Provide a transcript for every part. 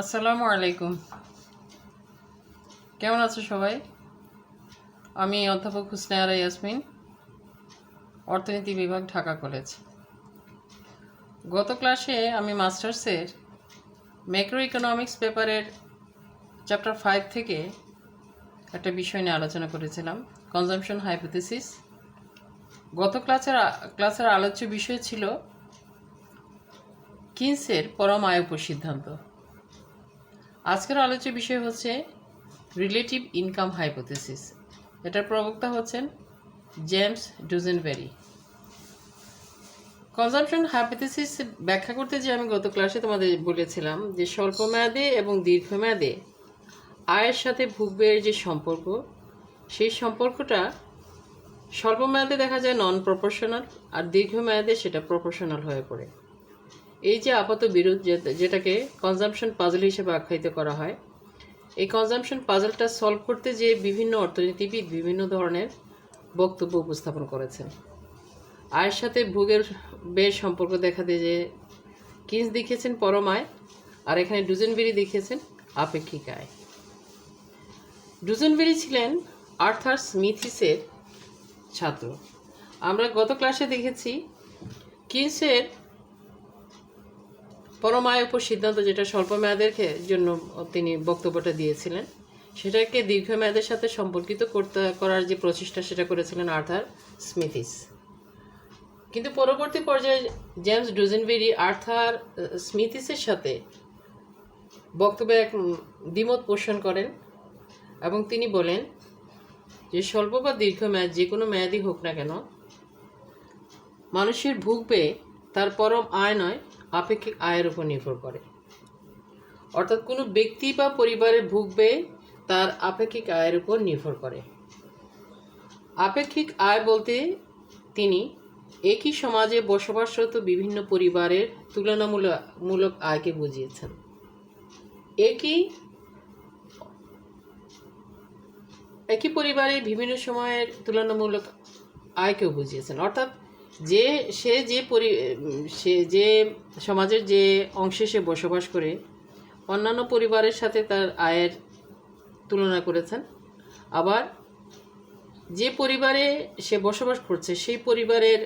আসসালামু আলাইকুম। কেমন আছো সবাই? আমি অধ্যাপক হুসনে আরা ইয়াসমিন, অর্থনীতি বিভাগ, ঢাকা কলেজ। গত ক্লাসে আমি মাস্টার্সের ম্যাক্রো ইকোনমিক্স পেপারের চ্যাপ্টার 5 থেকে একটা বিষয় নিয়ে আলোচনা করেছিলাম, কনজাম্পশন হাইপোথিসিস। গত ক্লাসের আলোচ্য বিষয় ছিল কিনসের পরম আয়ুপ সিদ্ধান্ত। আজকের আলোচ্য বিষয় হচ্ছে রিলেটিভ ইনকাম হাইপোথিসিস। এটার প্রবক্তা হচ্ছেন জেমস ডুজেনবেরি। কনজাম্পশন হাইপোথিসিস ব্যাখ্যা করতে যে আমি গত ক্লাসে তোমাদের বলেছিলাম যে স্বল্পমেয়াদে এবং দীর্ঘমেয়াদে আয়ের সাথে ভোগব্যয়ের যে সম্পর্ক, সেই সম্পর্কটা স্বল্পমেয়াদে দেখা যায় নন প্রপোর্শনাল, আর দীর্ঘমেয়াদে সেটা প্রপোর্শনাল হয়ে পড়ে। এই যে আপাত বিরোধ, যেটাকে কনজাম্পশন পাজল হিসেবে আখ্যায়িত করা হয়, এই কনজাম্পশন পাজলটা সলভ করতে যে বিভিন্ন অর্থনীতিবিদ বিভিন্ন ধরনের বক্তব্য উপস্থাপন করেছেন। আয়ের সাথে ভোগের ব্যয়ের সম্পর্ক দেখাতে যে কিনস দেখিয়েছেন পরম আয়, আর এখানে ডুজেনবেরি দেখিয়েছেন আপেক্ষিক আয়। ডুজেনবেরি ছিলেন আর্থার স্মিথিসের ছাত্র। আমরা গত ক্লাসে দেখেছি কিনসের পরম আয় উপর সিদ্ধান্ত, যেটা স্বল্প মেয়াদের জন্য তিনি বক্তব্যটা দিয়েছিলেন, সেটাকে দীর্ঘমেয়াদের সাথে সম্পর্কিত করার যে প্রচেষ্টা সেটা করেছিলেন আর্থার স্মিথিস। কিন্তু পরবর্তী পর্যায়ে জেমস ডুজেনবেরি আর্থার স্মিথিসের সাথে বক্তব্যে এক দ্বিমত পোষণ করেন এবং তিনি বলেন যে স্বল্প বা দীর্ঘমেয়াদ যে কোনো মেয়াদই হোক না কেন, মানুষের ভোগব্যয় তার পরম আয় নয়, আপেক্ষিক আয়ের উপর নির্ভর করে। অর্থাৎ কোনো ব্যক্তি বা পরিবারের ভোগব্যয় তার আপেক্ষিক আয়ের উপর নির্ভর করে। আপেক্ষিক আয় বলতে তিনি একই সমাজে বসবাসরত বিভিন্ন পরিবারের তুলনামূলক আয়কে বুঝিয়েছেন। একই পরিবারের বিভিন্ন সময়ের তুলনামূলক আয়কেও বুঝিয়েছেন। অর্থাৎ সে যে সমাজের যে অংশে সে বসবাস করে অন্যান্য পরিবারের সাথে তার আয়ের তুলনা করেছেন। আবার যে পরিবারে সে বসবাস করছে সেই পরিবারের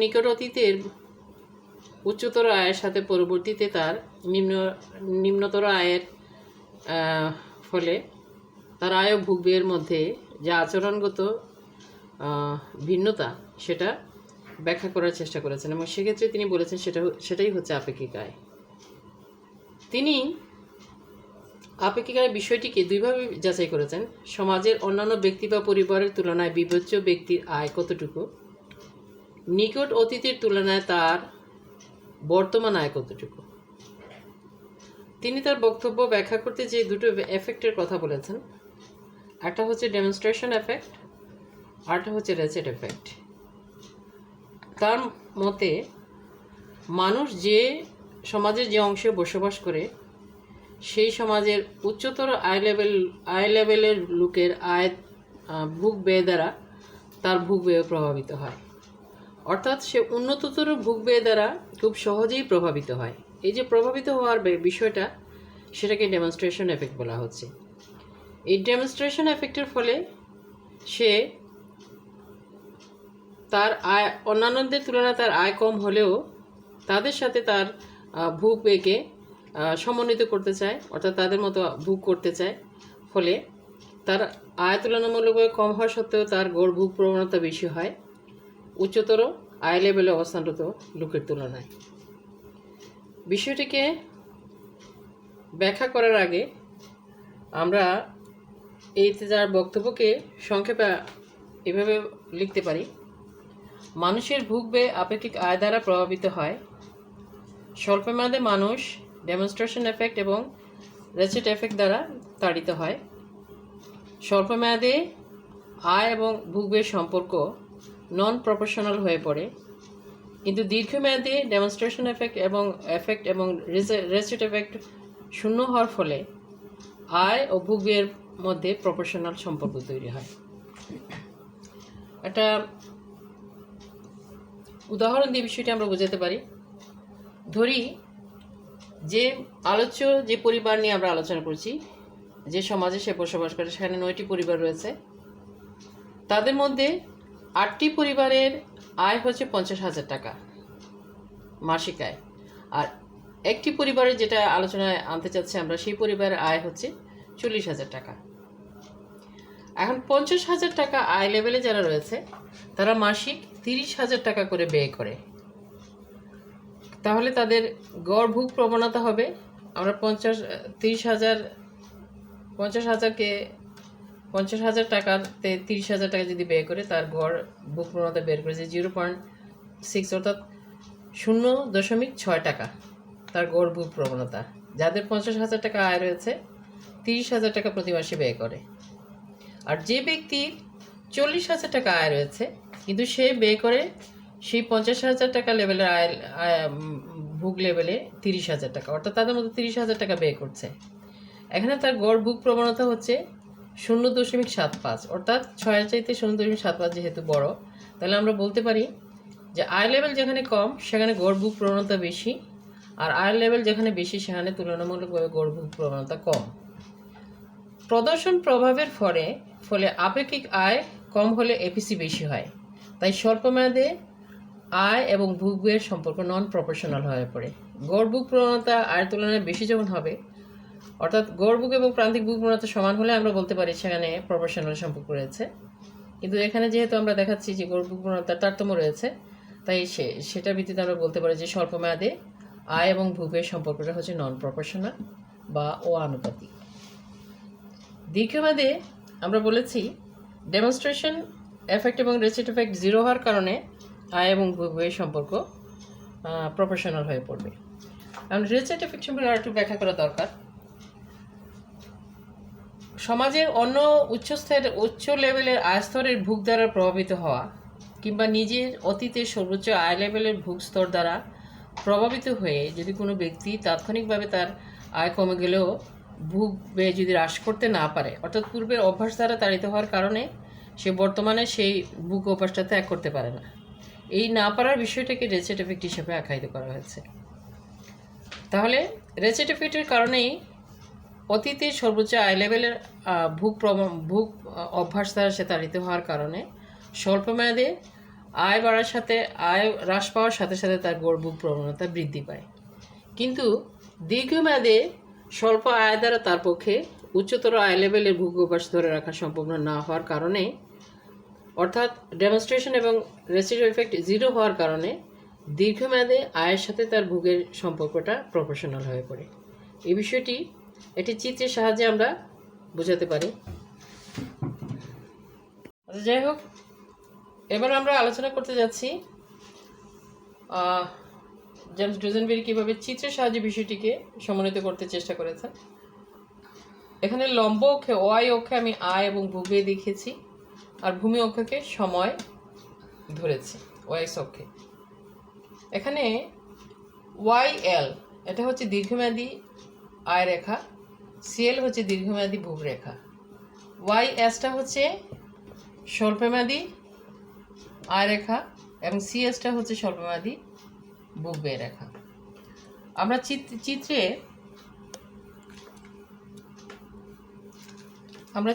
নিকট অতীতের উচ্চতর আয়ের সাথে পরবর্তীতে তার নিম্নতর আয়ের ফলে তার আয় ও ভোগব্যয়ের মধ্যে যে আচরণগত ভিন্নতা, সেটা ব্যাখ্যা করার চেষ্টা করেছেন এবং সেক্ষেত্রে তিনি বলেছেন সেটাই হচ্ছে আপেক্ষিক আয়। তিনি আপেক্ষিক আয় বিষয়টিকে দুইভাবে যাচাই করেছেন: সমাজের অন্যান্য ব্যক্তি বা পরিবারের তুলনায় বিবেচ্য ব্যক্তির আয় কতটুকু, নিকট অতীতের তুলনায় তার বর্তমান আয় কতটুকু। তিনি তার বক্তব্য ব্যাখ্যা করতে যে দুটো এফেক্টের কথা বলেছেন, একটা হচ্ছে ডেমনস্ট্রেশন এফেক্ট, আরটা হচ্ছে রেসেট এফেক্ট। তার মতে মানুষ যে সমাজের যে অংশে বসবাস করে সেই সমাজের উচ্চতর আয় লেভেলের লোকের ভোগব্যয় দ্বারা তার ভোগব্যয় প্রভাবিত হয়। অর্থাৎ সে উন্নততর ভোগব্যয় দ্বারা খুব সহজেই প্রভাবিত হয়। এই যে প্রভাবিত হওয়ার বিষয়টা, সেটাকে ডেমনস্ট্রেশন এফেক্ট বলা হচ্ছে। এই ডেমনস্ট্রেশন এফেক্টের ফলে সে তার আয় অন্যান্যদের তুলনায় তার আয় কম হলেও তাদের সাথে তার ভোগব্যয়কে সমন্বিত করতে চায়, অর্থাৎ তাদের মতো ভোগ করতে চায়। ফলে তার আয় তুলনামূলকভাবে কম হওয়া সত্ত্বেও তার গড় ভোগ প্রবণতা বেশি হয় উচ্চতর আয় লেভেলে অবস্থানরত লোকের তুলনায়। বিষয়টিকে ব্যাখ্যা করার আগে আমরা এই যার বক্তব্যকে সংক্ষেপে এভাবে লিখতে পারি: মানুষের ভোগব্যয় আপেক্ষিক আয় দ্বারা প্রভাবিত হয়। স্বল্পমেয়াদে মানুষ ডেমনস্ট্রেশন এফেক্ট এবং রেসেট এফেক্ট দ্বারা তাড়িত হয়। স্বল্পমেয়াদে আয় এবং ভোগব্যয়ের সম্পর্ক নন প্রপোর্শনাল হয়ে পড়ে, কিন্তু দীর্ঘমেয়াদে ডেমনস্ট্রেশন এফেক্ট এবং রেসেট এফেক্ট শূন্য হওয়ার ফলে আয় ও ভোগব্যয়ের মধ্যে প্রপোর্শনাল সম্পর্ক তৈরি হয়। একটা উদাহরণ দিয়ে বিষয়টি আমরা বোঝাতে পারি। ধরি যে আলোচ্য যে পরিবার নিয়ে আমরা আলোচনা করছি, যে সমাজে সে বসবাস করে সেখানে 9টি পরিবার রয়েছে। তাদের মধ্যে 8টি পরিবারের আয় হচ্ছে 50,000 টাকা মাসিক আয়, আর একটি পরিবারের যেটা আলোচনায় আনতে চাচ্ছি আমরা, সেই পরিবারের আয় হচ্ছে 40,000 টাকা। এখন 50,000 টাকা আয় লেভেলে যারা রয়েছে তারা মাসিক 30,000 টাকা করে ব্যয় করে। তাহলে তাদের গড় ভোগ প্রবণতা হবে, আমরা 50,000 টাকাতে 30,000 টাকা যদি ব্যয় করে তার গড় ভোগ প্রবণতা বের করেছে 0.6, অর্থাৎ 0.6 টাকা তার গড় ভোগ প্রবণতা। যাদের 50,000 টাকা আয় রয়েছে 30,000 টাকা প্রতি মাসে ব্যয় করে। আর যে ব্যক্তির 40,000 টাকা আয় রয়েছে কিন্তু সে ব্যয় করে সেই 50,000 টাকা লেভেলের ভোগ লেভেলে 30,000 টাকা, অর্থাৎ তাদের মধ্যে 30,000 টাকা ব্যয় করছে। এখানে তার গড় ভোগ প্রবণতা হচ্ছে 0.75, অর্থাৎ 6-এর চাইতে 0.75 যেহেতু বড়, তাহলে আমরা বলতে পারি যে আয় লেভেল যেখানে কম সেখানে গড় ভোগ প্রবণতা বেশি, আর আয় লেভেল যেখানে বেশি সেখানে তুলনামূলকভাবে গড় ভোগ প্রবণতা কম। প্রদর্শন প্রভাবের ফলে আপেক্ষিক আয় কম হলে এপিসি বেশি হয়, তাই স্বল্পমেয়াদে আয় এবং ভোগ ব্যয়ের সম্পর্ক নন প্রপোর্শনাল হয়ে পড়ে। গড় ভোগ প্রবণতা আয়ের তুলনায় বেশি যখন হবে, অর্থাৎ গড় ভোগ এবং প্রান্তিক ভোগ প্রবণতা সমান হলে আমরা বলতে পারি সেখানে প্রপোর্শনাল সম্পর্ক রয়েছে। কিন্তু এখানে যেহেতু আমরা দেখাচ্ছি যে গড় ভোগ প্রবণতার তারতম্য রয়েছে, তাই সেটার ভিত্তিতে আমরা বলতে পারি যে স্বল্পমেয়াদে আয় এবং ভোগ ব্যয়ের সম্পর্কটা হচ্ছে নন প্রপোর্শনাল বা আনুপাতিক। দীর্ঘমেয়াদে আমরা বলেছি ডেমনস্ট্রেশন এফেক্ট এবং রেসিট এফেক্ট 0 হওয়ার কারণে আয় এবং ভোগ ব্যয়ের সম্পর্ক প্রপোর্শনাল হয়ে পড়বে। কারণ রেসিট এফেক্ট সম্পর্কে আর একটু ব্যাখ্যা করা দরকার। সমাজের অন্য উচ্চ লেভেলের আয় স্তরের ভোগ দ্বারা প্রভাবিত হওয়া কিংবা নিজের অতীতের সর্বোচ্চ আয় লেভেলের ভোগ স্তর দ্বারা প্রভাবিত হয়ে যদি কোনো ব্যক্তি তাৎক্ষণিকভাবে তার আয় কমে গেলেও ভোগ ব্যয় যদি হ্রাস করতে না পারে, অর্থাৎ পূর্বের অভ্যাস দ্বারা তাড়িত হওয়ার কারণে সে বর্তমানে সেই ভোগ অভ্যাসটা ত্যাগ করতে পারে না, এই না পারার বিষয়টাকে রেসিট এফেক্ট হিসেবে আখ্যায়িত করা হয়েছে। তাহলে রেসিট এফেক্টের কারণেই অতীতে সর্বোচ্চ আয় লেভেলের ভোগ অভ্যাস দ্বারা সে তাড়িত হওয়ার কারণে স্বল্পমেয়াদে আয় বাড়ার সাথে আয় হ্রাস পাওয়ার সাথে সাথে তার গড় ভোগ প্রবণতা বৃদ্ধি পায়। কিন্তু দীর্ঘমেয়াদে স্বল্প আয় দ্বারা তার পক্ষে উচ্চতর আয় লেভেলের ভোগ অভ্যাস ধরে রাখা সম্ভব না হওয়ার কারণে, অর্থাৎ ডেমনস্ট্রেশন এবং রেসিট এফেক্ট 0 হওয়ার কারণে দীর্ঘমেয়াদে আয়ের সাথে তার ভোগের সম্পর্কটা প্রপোর্শনাল হয়ে পড়ে। এই বিষয়টি একটি চিত্রের সাহায্যে আমরা বোঝাতে পারি। যাই হোক, এবার আমরা আলোচনা করতে যাচ্ছি জেমস ডুজেনবেরি কীভাবে চিত্রের সাহায্যে বিষয়টিকে সমন্বিত করতে চেষ্টা করেছেন। এখানে লম্ব অক্ষে ওয়াই অক্ষে আমি আয় এবং ভোগ ব্যয় দেখিয়েছি, আর ভূমি অক্ষকে সময় ধরেছি ওয়াইএক্স অক্ষে। এখানে ওয়াই এল এটা হচ্ছে দীর্ঘমেয়াদী আয় রেখা, সিএল হচ্ছে দীর্ঘমেয়াদী ভোগ রেখা, ওয়াই এসটা হচ্ছে স্বল্পমেয়াদী আয় রেখা এবং সিএসটা হচ্ছে স্বল্পমেয়াদী ভোগ ব্যয় রেখা। আমরা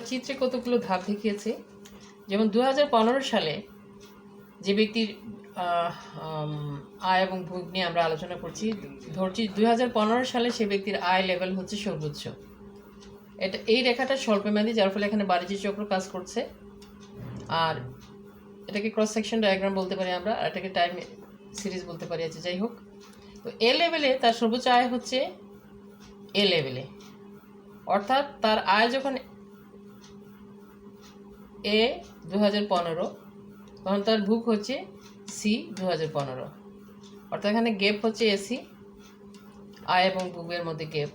চিত্রে কতগুলো ধাপ দেখিয়েছি। যেমন 2015 সালে যে ব্যক্তির আয় এবং ভোগ নিয়ে আমরা আলোচনা করছি, ধরছি 2015 সালে সে ব্যক্তির আয় লেভেল হচ্ছে সর্বোচ্চ। এই রেখাটা স্বল্পমেয়াদী, যার ফলে এখানে বাণিজ্য চক্র কাজ করছে, আর এটাকে ক্রস সেকশন ডায়াগ্রাম বলতে পারি আমরা, আর এটাকে টাইম সিরিজ বলতে পারি। আছে যাই হোক, তো এ লেভেলে তার সর্বোচ্চ আয় হচ্ছে এ লেভেলে, অর্থাৎ তার আয় যখন এ 2015 তখন তার ভোগ হচ্ছে সি 2015, অর্থাৎ এখানে গ্যাপ হচ্ছে এসি, আয় এবং ভোগের মধ্যে গ্যাপ।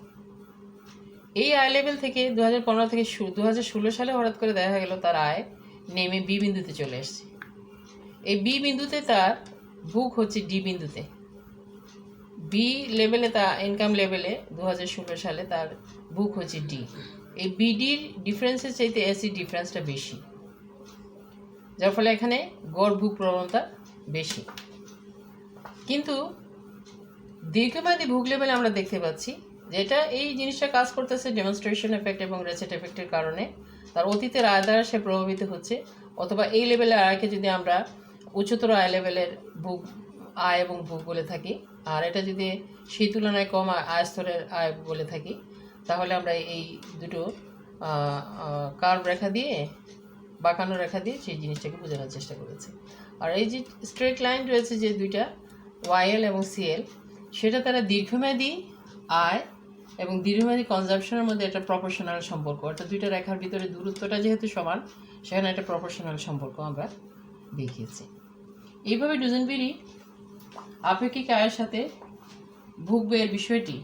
এই আয় লেভেল থেকে 2015 থেকে 2016 সালে হঠাৎ করে দেখা গেল তার আয় নেমে বি বিন্দুতে চলে এসছে। এই বি বিন্দুতে তার ভোগ হচ্ছে ডি বিন্দুতে। বি লেভেলে তার ইনকাম লেভেলে 2016 সালে তার ভোগ হচ্ছে ডি। এই বিডির ডিফারেন্সের চাইতে এসি ডিফারেন্সটা বেশি, যার ফলে এখানে গড় ভোগ প্রবণতা বেশি। কিন্তু দীর্ঘমেয়াদী ভোগ লেভেলে আমরা দেখতে পাচ্ছি যে এটা এই জিনিসটা কাজ করতেছে ডেমনস্ট্রেশন এফেক্ট এবং রেসেট এফেক্টের কারণে। তার অতীতের আয় দ্বারা সে প্রভাবিত হচ্ছে, অথবা এই লেভেলের আয়কে যদি আমরা উচ্চতর আয় লেভেলের ভোগ আয় এবং ভোগ বলে থাকি, আর এটা যদি সেই তুলনায় কম আয় স্তরের আয় বলে থাকি, তাহলে আমরা এই দুটো কার্ভ রেখা দিয়ে, বাঁকানো রেখা দিয়ে সেই জিনিসটাকে বোঝানোর চেষ্টা করেছি। আর এই যে স্ট্রেট লাইন রয়েছে যে দুইটা ওয়াইএল এবং সিএল, সেটা তারা দীর্ঘমেয়াদী আয় এবং দীর্ঘমেয়াদী কনজাম্পশনের মধ্যে একটা প্রপোর্শনাল সম্পর্ক, অর্থাৎ দুইটা রেখার ভিতরে দূরত্বটা যেহেতু সমান, সেখানে একটা প্রপোর্শনাল সম্পর্ক আমরা দেখিয়েছি। এইভাবে ডুজেনবেরি আপেক্ষিক আয়ের সাথে ভোগ ব্যয়ের বিষয়টি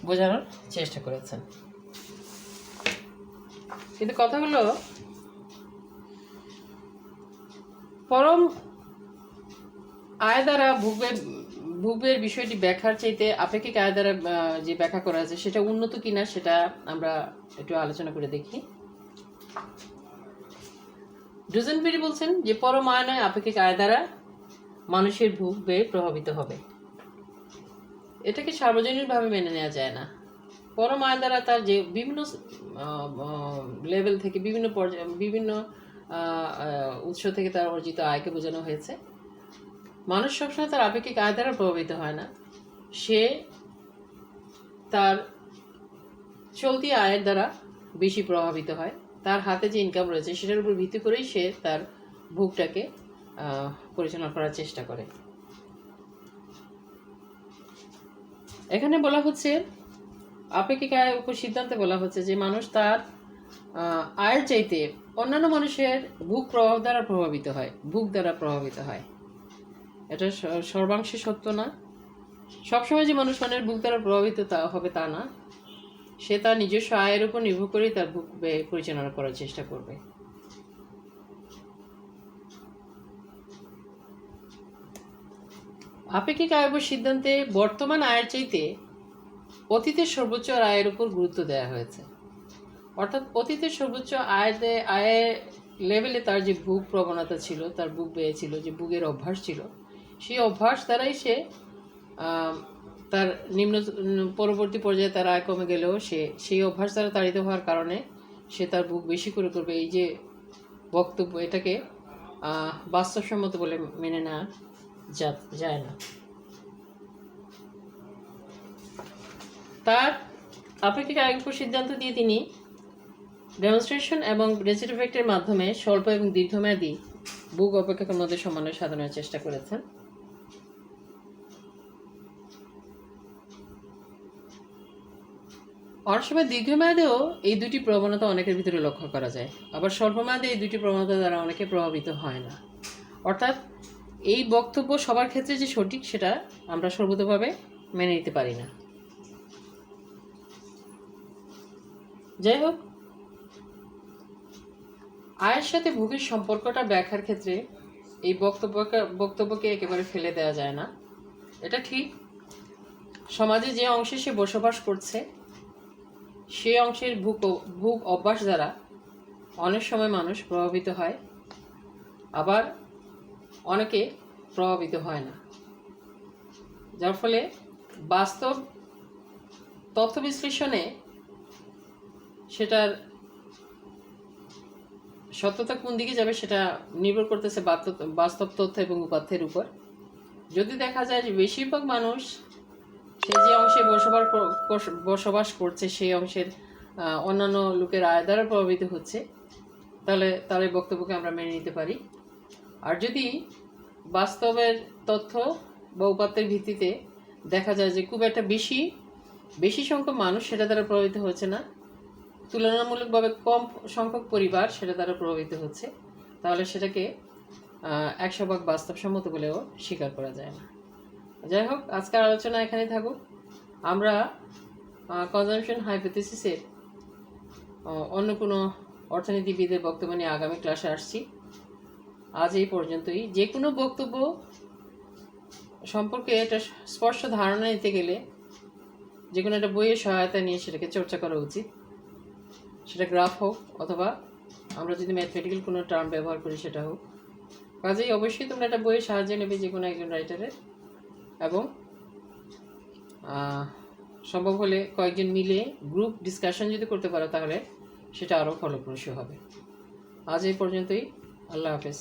বোঝানোর চেষ্টা করেছেন। কিন্তু কথা হলো, পরম আয় দ্বারা ভোগ ব্যয়ের বিষয়টি ব্যাখ্যার চাইতে আপেক্ষিক আয় দ্বারা যে ব্যাখ্যা করা আছে সেটা উন্নত কিনা সেটা আমরা একটু আলোচনা করে দেখি। ডুজেনবেরি বলছেন যে পরম আয় নয়, আপেক্ষিক আয় দ্বারা মানুষের ভোগ ব্যয় প্রভাবিত হবে। এটাকে সার্বজনীনভাবে মেনে নেওয়া যায় না। পরম আয় দ্বারা তার যে বিভিন্ন লেভেল থেকে, বিভিন্ন উৎস থেকে তার অর্জিত আয়কে বোঝানো হয়েছে। মানুষ সবসময় তার আপেক্ষিক আয় দ্বারা প্রভাবিত হয় না, সে তার চলতি আয়ের দ্বারা বেশি প্রভাবিত হয়। তার হাতে যে ইনকাম রয়েছে সেটার উপর ভিত্তি করেই সে তার ভোগটাকে পরিচালনা করার চেষ্টা করে। এখানে বলা হচ্ছে, আপেক্ষিক আয়ের উপর সিদ্ধান্তে বলা হচ্ছে যে মানুষ তার আয়ের চাইতে অন্যান্য মানুষের ভোগ দ্বারা প্রভাবিত হয়। এটা সর্বাংশে সত্য না। সবসময় যে মানুষ ভোগ দ্বারা প্রভাবিত হবে তা না। সে তার নিজস্ব আয়ের উপর নির্ভর করেই তার ভোগ ব্যয় পরিচালনা করার চেষ্টা করবে। আপেক্ষিক আয়ের উপর সিদ্ধান্তে বর্তমান আয়ের চাইতে অতীতের সর্বোচ্চ আয়ের উপর গুরুত্ব দেওয়া হয়েছে। অর্থাৎ অতীতের সর্বোচ্চ আয়ের লেভেলে তার যে ভোগ প্রবণতা ছিল, তার ভোগ ব্যয় ছিল, যে ভোগের অভ্যাস ছিল, সেই অভ্যাস দ্বারাই সে তার পরবর্তী পর্যায়ে তার আয় কমে গেলেও সেই অভ্যাস দ্বারা তাড়িত হওয়ার কারণে সে তার ভোগ বেশি করে করবে। এই যে বক্তব্য, এটাকে বাস্তবসম্মত বলে মেনে নেওয়া যায় না। তার আপেক্ষিক আয়ের উপর সিদ্ধান্ত দিয়ে তিনি ডেমনস্ট্রেশন এবং রেসিট এফেক্টের মাধ্যমে স্বল্প এবং দীর্ঘমেয়াদী ভোগ অপেক্ষকের মধ্যে সমন্বয় সাধনের চেষ্টা করেছেন। অনেক সময় দীর্ঘমেয়াদেও এই দুটি প্রবণতা অনেকের ভিতরে লক্ষ্য করা যায়, আবার স্বল্পমেয়াদে এই দুটি প্রবণতা দ্বারা অনেকে প্রভাবিত হয় না। অর্থাৎ এই বক্তব্য সবার ক্ষেত্রে যে সঠিক সেটা আমরা সর্বতভাবে মেনে নিতে পারি না। যাই হোক, আয়ের সাথে ভোগের সম্পর্কটা ব্যাখ্যার ক্ষেত্রে এই বক্তব্যকে একেবারে ফেলে দেওয়া যায় না। এটা ঠিক, সমাজে যে অংশে সে বসবাস করছে সেই অংশের ভোগ অভ্যাস দ্বারা অনেক সময় মানুষ প্রভাবিত হয়, আবার অনেকে প্রভাবিত হয় না। যার ফলে বাস্তব তথ্য বিশ্লেষণে সেটার সত্যতা কোন দিকে যাবে সেটা নির্ভর করতেছে বাস্তব তথ্য এবং উপাত্তের উপর। যদি দেখা যায় যে বেশিরভাগ মানুষ সে যে অংশে বসবাস করছে সেই অংশের অন্যান্য লোকের আয় দ্বারা প্রভাবিত হচ্ছে, তাহলে তার এই বক্তব্যকে আমরা মেনে নিতে পারি। আর যদি বাস্তবের তথ্য বা উপাত্তের ভিত্তিতে দেখা যায় যে খুব একটা বেশি সংখ্যক মানুষ সেটা দ্বারা প্রভাবিত হচ্ছে না, তুলনামূলকভাবে কম সংখ্যক পরিবার সেটা দ্বারা প্রভাবিত হচ্ছে, তাহলে সেটাকে 100% বাস্তবসম্মত বলেও স্বীকার করা যায় না। যাই হোক, আজকের আলোচনা এখানে থাকুক। আমরা কনজাম্পশন হাইপোথিসিসের অন্য কোনো অর্থনীতিবিদের বক্তব্য নিয়ে আগামী ক্লাসে আসছি। আজ এই পর্যন্তই। যে কোনো বক্তব্য সম্পর্কে একটা স্পষ্ট ধারণা নিতে গেলে যে কোনো একটা বইয়ের সহায়তা নিয়ে সেটাকে চর্চা করা উচিত। সেটা গ্রাফ হোক অথবা আমরা যদি ম্যাথমেটিক্যাল কোনো টার্ম ব্যবহার করি সেটা হোক। কাজেই অবশ্যই তোমরা একটা বইয়ের সাহায্য নেবে যে কোনো একজন রাইটারের, এবং সম্ভব হলে কয়েকজন মিলে গ্রুপ ডিসকাশন যদি করতে পারো তাহলে সেটা আরও ফলপ্রসূ হবে। আজ এই পর্যন্তই। আল্লাহ হাফেজ।